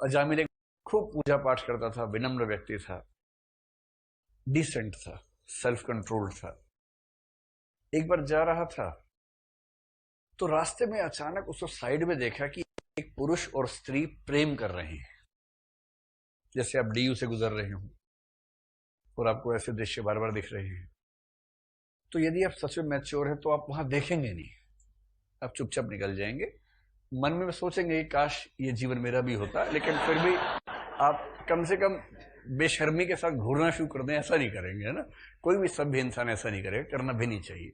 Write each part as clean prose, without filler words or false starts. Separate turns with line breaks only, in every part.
अजामिल एक खूब पूजा पाठ करता था, विनम्र व्यक्ति था, डिसेंट था, सेल्फ कंट्रोल्ड था। एक बार जा रहा था तो रास्ते में अचानक उसको साइड में देखा कि एक पुरुष और स्त्री प्रेम कर रहे हैं। जैसे आप डीयू से गुजर रहे हो और आपको ऐसे दृश्य बार बार दिख रहे हैं, तो यदि आप सच में मैच्योर हैं तो आप वहां देखेंगे नहीं, आप चुपचाप निकल जाएंगे। मन में सोचेंगे कि काश ये जीवन मेरा भी होता, लेकिन फिर भी आप कम से कम बेशर्मी के साथ घूरना शुरू कर दें, ऐसा नहीं करेंगे, है ना। कोई भी सभ्य इंसान ऐसा नहीं करेगा, करना भी नहीं चाहिए।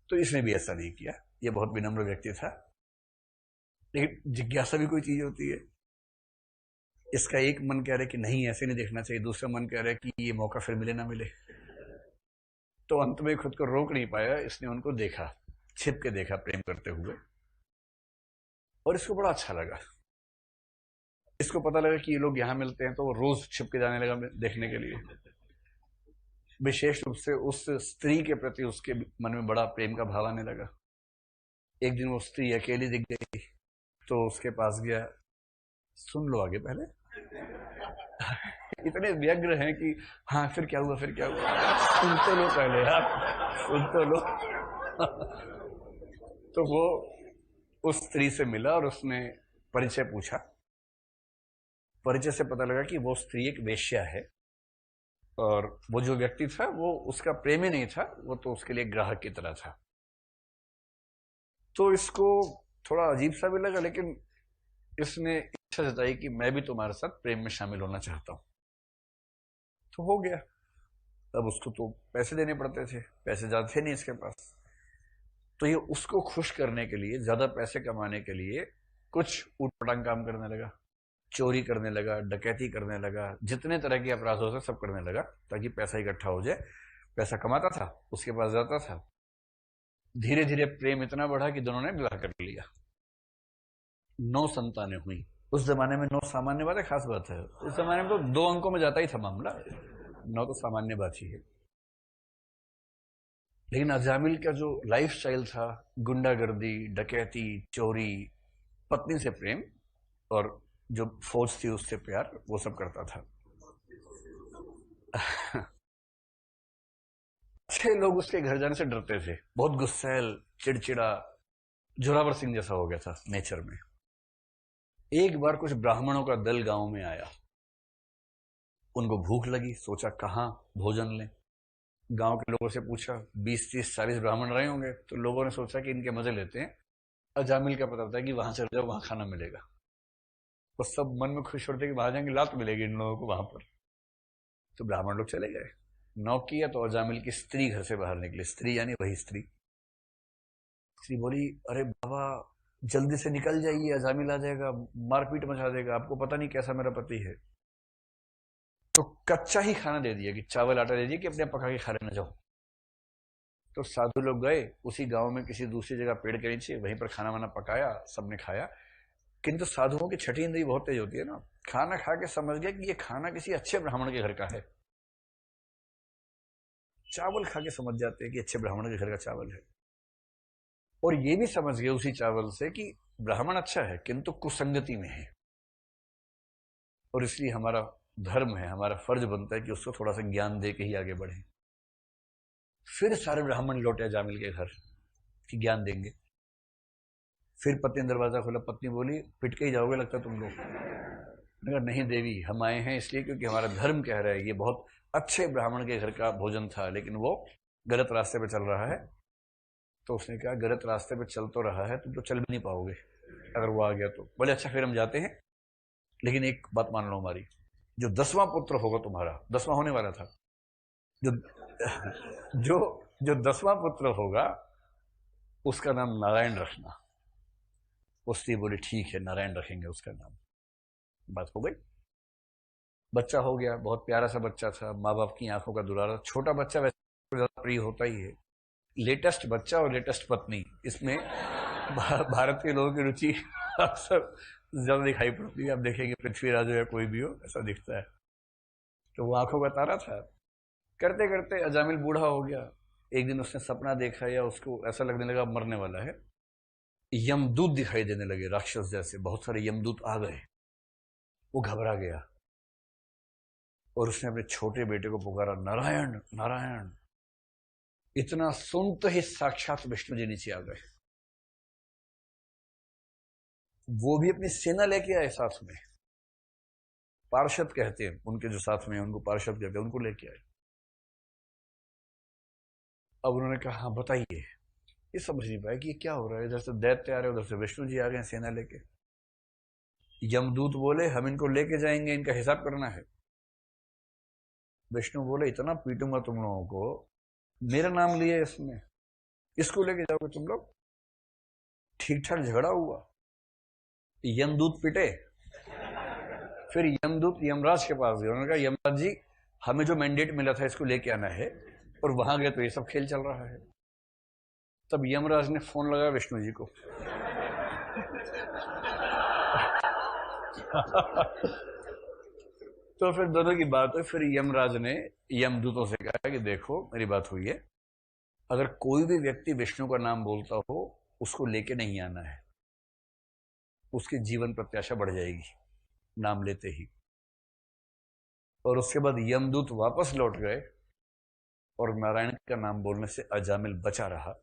तो इसने भी ऐसा नहीं किया। ये बहुत विनम्र व्यक्ति था। लेकिन जिज्ञासा भी कोई चीज होती है। इसका एक मन कह रहा है कि नहीं ऐसे नहीं देखना चाहिए, दूसरा मन कह रहा है कि ये मौका फिर मिले ना मिले। तो अंत में खुद को रोक नहीं पाया, इसने उनको देखा, छिप के देखा प्रेम करते हुए, और इसको बड़ा अच्छा लगा। इसको पता लगा कि ये लोग यहां मिलते हैं, तो वो रोज छिप के जाने लगा देखने के लिए। विशेष रूप से उस स्त्री के प्रति उसके मन में बड़ा प्रेम का भाव आने लगा। एक दिन वो स्त्री अकेली दिख गई तो उसके पास गया। सुन लो आगे पहले। इतने व्यग्र हैं कि हाँ फिर क्या हुआ, फिर क्या हुआ, सुन तो लो पहले, आप सुन तो लो। तो वो उस स्त्री से मिला और उसने परिचय पूछा। परिचय से पता लगा कि वो स्त्री एक वेश्या है, और वो जो व्यक्ति था वो उसका प्रेमी नहीं था, वो तो उसके लिए ग्राहक की तरह था। तो इसको थोड़ा अजीब सा भी लगा, लेकिन इसने इच्छा जताई कि मैं भी तुम्हारे साथ प्रेम में शामिल होना चाहता हूं। तो हो गया। अब उसको तो पैसे देने पड़ते थे, पैसे ज्यादा थे नहीं इसके पास। तो ये उसको खुश करने के लिए, ज्यादा पैसे कमाने के लिए कुछ ऊटपटांग काम करने लगा। चोरी करने लगा, डकैती करने लगा, जितने तरह के अपराध होते सब करने लगा ताकि पैसा इकट्ठा हो जाए। पैसा कमाता था, उसके पास जाता था। धीरे धीरे प्रेम इतना बढ़ा कि दोनों ने विवाह कर लिया। 9 संतानें हुई। उस जमाने में 9 सामान्य बात है, खास बात है। उस जमाने में तो 2 अंकों में जाता ही था मामला, 9 तो सामान्य बात ही है। लेकिन अजामिल का जो लाइफ स्टाइल था, गुंडागर्दी, डकैती, चोरी, पत्नी से प्रेम, और जो फौज थी उससे प्यार, वो सब करता था। अच्छे लोग उसके घर जाने से डरते थे। बहुत गुस्सैल, चिड़चिड़ा, जोरावर सिंह जैसा हो गया था नेचर में। एक बार कुछ ब्राह्मणों का दल गांव में आया। उनको भूख लगी, सोचा कहां भोजन लें। गांव के लोगों से पूछा, 20, 30, 40 ब्राह्मण रहे होंगे, तो लोगों ने सोचा कि इनके मजे लेते हैं। अजामिल का पता था कि वहां चले जाओ, वहां खाना मिलेगा। तो सब मन में खुश होते कि वहां जाएंगे लात मिलेगी इन लोगों को वहां पर। तो ब्राह्मण लोग चले गए। नॉक किया तो अजामिल की स्त्री घर से बाहर निकली। स्त्री यानी वही स्त्री। स्त्री बोली, अरे बाबा जल्दी से निकल जाइए, अजामिल आ जाएगा, मारपीट मचा देगा, आपको पता नहीं कैसा मेरा पति है। तो कच्चा ही खाना दे दिया कि चावल आटा दे दिया कि अपने पका के खा लेना जाओ। तो साधु लोग गए उसी गांव में किसी दूसरी जगह पेड़ के नीचे, वहीं पर खाना वाना पकाया, सबने खाया। किंतु साधुओं की छठी इंद्री बहुत तेज होती है ना। खाना खा के समझ गया कि ये खाना किसी अच्छे ब्राह्मण के घर का है। चावल खा के समझ जाते हैं कि अच्छे ब्राह्मण के घर का चावल है। और ये भी समझ गए उसी चावल से कि ब्राह्मण अच्छा है किंतु कुसंगति में है, और इसलिए हमारा धर्म है, हमारा फर्ज बनता है कि उसको थोड़ा सा ज्ञान दे के ही आगे बढ़े। फिर सारे ब्राह्मण लौटे जामिल के घर कि ज्ञान देंगे। फिर पत्नी ने दरवाजा खोला। पत्नी बोली, पिट के ही जाओगे लगता तुम लोग। मैंने कहा नहीं देवी, हम आए हैं इसलिए क्योंकि हमारा धर्म कह रहा है। ये बहुत अच्छे ब्राह्मण के घर का भोजन था, लेकिन वो गलत रास्ते पे चल रहा है। तो उसने कहा, गलत रास्ते पे चल तो रहा है, तुम तो चल भी नहीं पाओगे अगर वो आ गया तो। बोले अच्छा फिर हम जाते हैं, लेकिन एक बात मान लो हमारी, जो 10वां पुत्र होगा तुम्हारा, 10वां होने वाला था, जो जो जो 10वां पुत्र होगा उसका नाम नारायण रखना। उसने बोली ठीक है, नारायण रखेंगे उसका नाम। बात हो गई। बच्चा हो गया, बहुत प्यारा सा बच्चा था, माँ बाप की आंखों का दुलारा। छोटा बच्चा वैसे ज्यादा प्रिय होता ही है। लेटेस्ट बच्चा और लेटेस्ट पत्नी, इसमें भारत के लोगों की रुचि अक्सर ज्यादा दिखाई पड़ती है। आप देखेंगे पृथ्वीराज हो या कोई भी हो, ऐसा दिखता है। तो वो आंखों का तारा था। करते करते अजामिल बूढ़ा हो गया। एक दिन उसने सपना देखा, या उसको ऐसा लगने लगा मरने वाला है। यमदूत दिखाई देने लगे, राक्षस जैसे बहुत सारे यमदूत आ गए। वो घबरा गया और उसने अपने छोटे बेटे को पुकारा, नारायण नारायण। इतना सुनते ही साक्षात विष्णु जी नीचे आ गए। वो भी अपनी सेना लेके आए साथ में, पार्षद कहते हैं उनके जो साथ में, उनको पार्षद कहते हैं, उनको लेके आए। अब उन्होंने कहा, हाँ बताइए। ये समझ नहीं पाया कि ये क्या हो रहा है, इधर से दैत्य आ रहे, उधर से विष्णु जी आ गए सेना लेके। यमदूत बोले, हम इनको लेके जाएंगे, इनका हिसाब करना है। विष्णु बोले, इतना पीटूंगा तुम लोगों को, मेरा नाम लिया इसने, इसको लेके जाओगे तुम लोग? ठीक ठाक झगड़ा हुआ, यमदूत पिटे। फिर यमदूत यमराज के पास गए, उन्होंने कहा, यमराज जी हमें जो मैंडेट मिला था इसको लेके आना है, और वहां गए तो ये सब खेल चल रहा है। तब यमराज ने फोन लगाया विष्णु जी को। तो फिर दोनों की बात हुई। फिर यमराज ने यमदूतों से कहा कि देखो मेरी बात हुई है, अगर कोई भी व्यक्ति विष्णु का नाम बोलता हो उसको लेके नहीं आना है, उसकी जीवन प्रत्याशा बढ़ जाएगी नाम लेते ही। और उसके बाद यमदूत वापस लौट गए और नारायण का नाम बोलने से अजामिल बचा रहा।